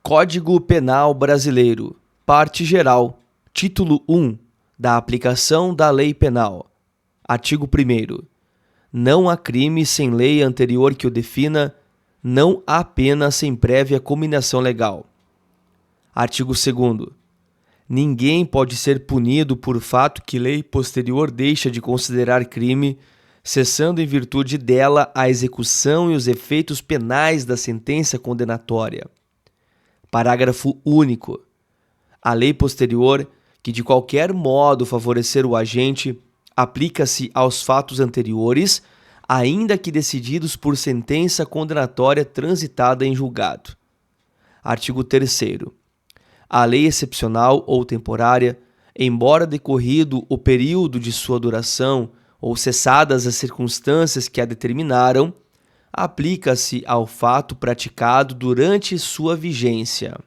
Código Penal Brasileiro, Parte Geral, Título 1, da aplicação da Lei Penal. Artigo 1º. Não há crime sem lei anterior que o defina, não há pena sem prévia cominação legal. Artigo 2º. Ninguém pode ser punido por fato que lei posterior deixa de considerar crime, cessando em virtude dela a execução e os efeitos penais da sentença condenatória. Parágrafo único. A lei posterior, que de qualquer modo favorecer o agente, aplica-se aos fatos anteriores, ainda que decididos por sentença condenatória transitada em julgado. Artigo 3º. A lei excepcional ou temporária, embora decorrido o período de sua duração ou cessadas as circunstâncias que a determinaram, aplica-se ao fato praticado durante sua vigência.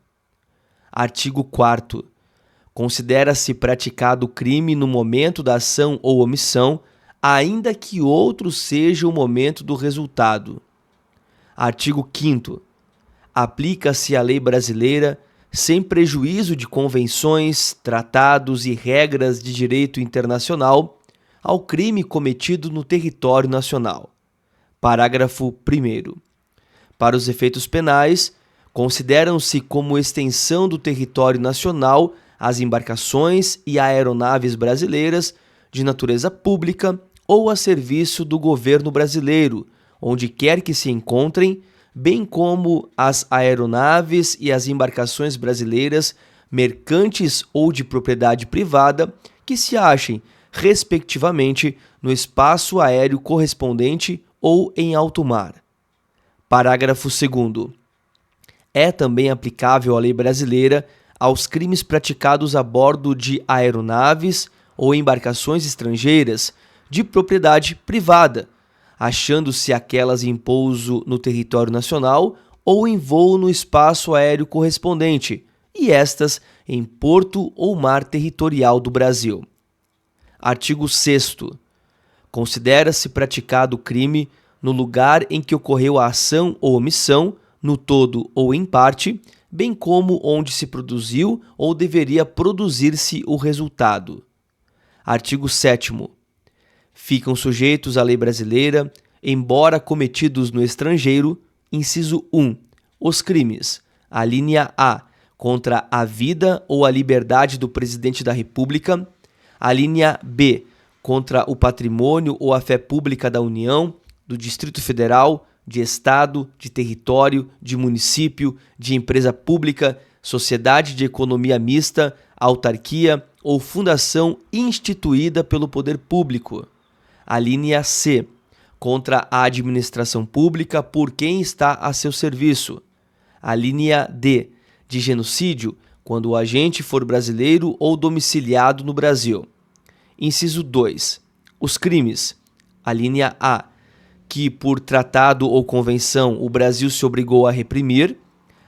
Artigo 4º. Considera-se praticado o crime no momento da ação ou omissão, ainda que outro seja o momento do resultado. Artigo 5º. Aplica-se a lei brasileira sem prejuízo de convenções, tratados e regras de direito internacional ao crime cometido no território nacional. Parágrafo 1º. Para os efeitos penais, consideram-se como extensão do território nacional as embarcações e aeronaves brasileiras de natureza pública ou a serviço do governo brasileiro, onde quer que se encontrem, bem como as aeronaves e as embarcações brasileiras, mercantes ou de propriedade privada, que se achem, respectivamente, no espaço aéreo correspondente ou em alto mar. Parágrafo 2º. É também aplicável a lei brasileira aos crimes praticados a bordo de aeronaves ou embarcações estrangeiras de propriedade privada, achando-se aquelas em pouso no território nacional ou em voo no espaço aéreo correspondente, e estas em porto ou mar territorial do Brasil. Artigo 6º. Considera-se praticado o crime no lugar em que ocorreu a ação ou omissão, no todo ou em parte, bem como onde se produziu ou deveria produzir-se o resultado. Artigo 7º. Ficam sujeitos à lei brasileira, embora cometidos no estrangeiro, inciso 1, os crimes: alínea A, contra a vida ou a liberdade do Presidente da República; alínea B, contra o patrimônio ou a fé pública da União, do Distrito Federal, de Estado, de território, de município, de empresa pública, sociedade de economia mista, autarquia ou fundação instituída pelo poder público. Alínea C, contra a administração pública por quem está a seu serviço. Alínea D, de genocídio, quando o agente for brasileiro ou domiciliado no Brasil. Inciso 2. Os crimes: alínea A, que por tratado ou convenção o Brasil se obrigou a reprimir;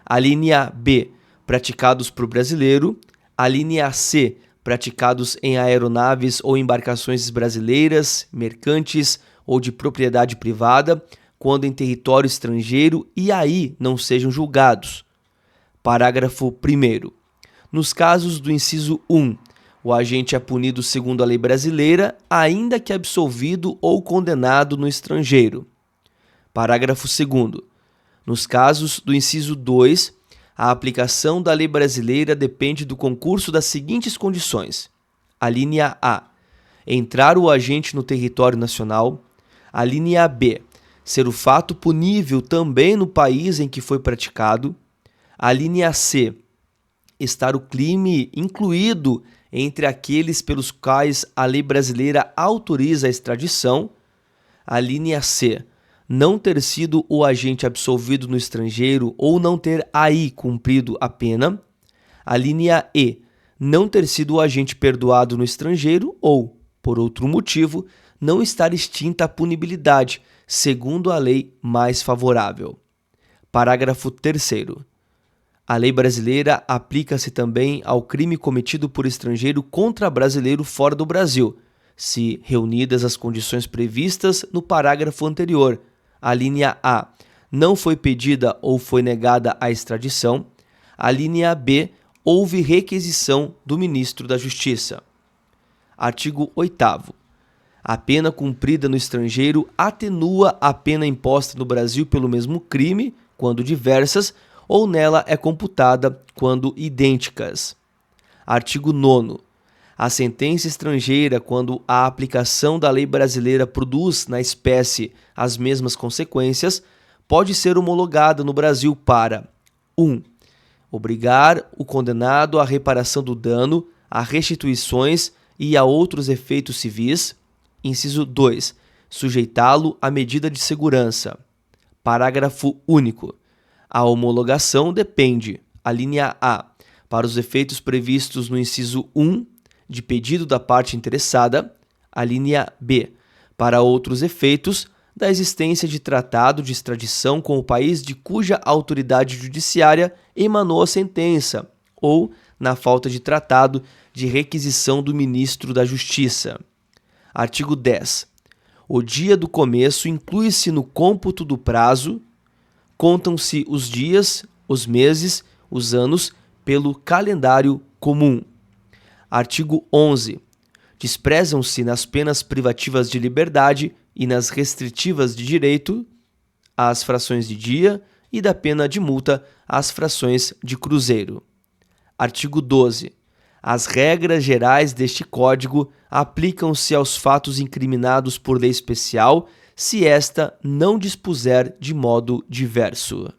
alínea B, praticados por brasileiro; alínea C, praticados em aeronaves ou embarcações brasileiras, mercantes ou de propriedade privada, quando em território estrangeiro e aí não sejam julgados. Parágrafo 1º. Nos casos do inciso 1, o agente é punido segundo a lei brasileira, ainda que absolvido ou condenado no estrangeiro. Parágrafo 2º. Nos casos do inciso 2, a aplicação da lei brasileira depende do concurso das seguintes condições: alínea A, entrar o agente no território nacional; alínea B, ser o fato punível também no país em que foi praticado; alínea C, estar o crime incluído entre aqueles pelos quais a lei brasileira autoriza a extradição; alínea C, não ter sido o agente absolvido no estrangeiro ou não ter aí cumprido a pena; alínea E, não ter sido o agente perdoado no estrangeiro ou, por outro motivo, não estar extinta a punibilidade, segundo a lei mais favorável. Parágrafo 3º. A lei brasileira aplica-se também ao crime cometido por estrangeiro contra brasileiro fora do Brasil, se reunidas as condições previstas no parágrafo anterior. A linha A, não foi pedida ou foi negada a extradição. A linha B, houve requisição do ministro da Justiça. Artigo 8º. A pena cumprida no estrangeiro atenua a pena imposta no Brasil pelo mesmo crime, quando diversas, ou nela é computada quando idênticas. Artigo 9º. A sentença estrangeira, quando a aplicação da lei brasileira produz na espécie as mesmas consequências, pode ser homologada no Brasil para 1. Obrigar o condenado à reparação do dano, a restituições e a outros efeitos civis. Inciso 2. Sujeitá-lo à medida de segurança. Parágrafo único. A homologação depende, a linha A, para os efeitos previstos no inciso 1, de pedido da parte interessada, a linha B, para outros efeitos, da existência de tratado de extradição com o país de cuja autoridade judiciária emanou a sentença, ou na falta de tratado de requisição do ministro da Justiça. Artigo 10. O dia do começo inclui-se no cômputo do prazo, contam-se os dias, os meses, os anos, pelo calendário comum. Artigo 11. Desprezam-se nas penas privativas de liberdade e nas restritivas de direito as frações de dia e da pena de multa as frações de cruzeiro. Artigo 12. As regras gerais deste Código aplicam-se aos fatos incriminados por lei especial, se esta não dispuser de modo diverso.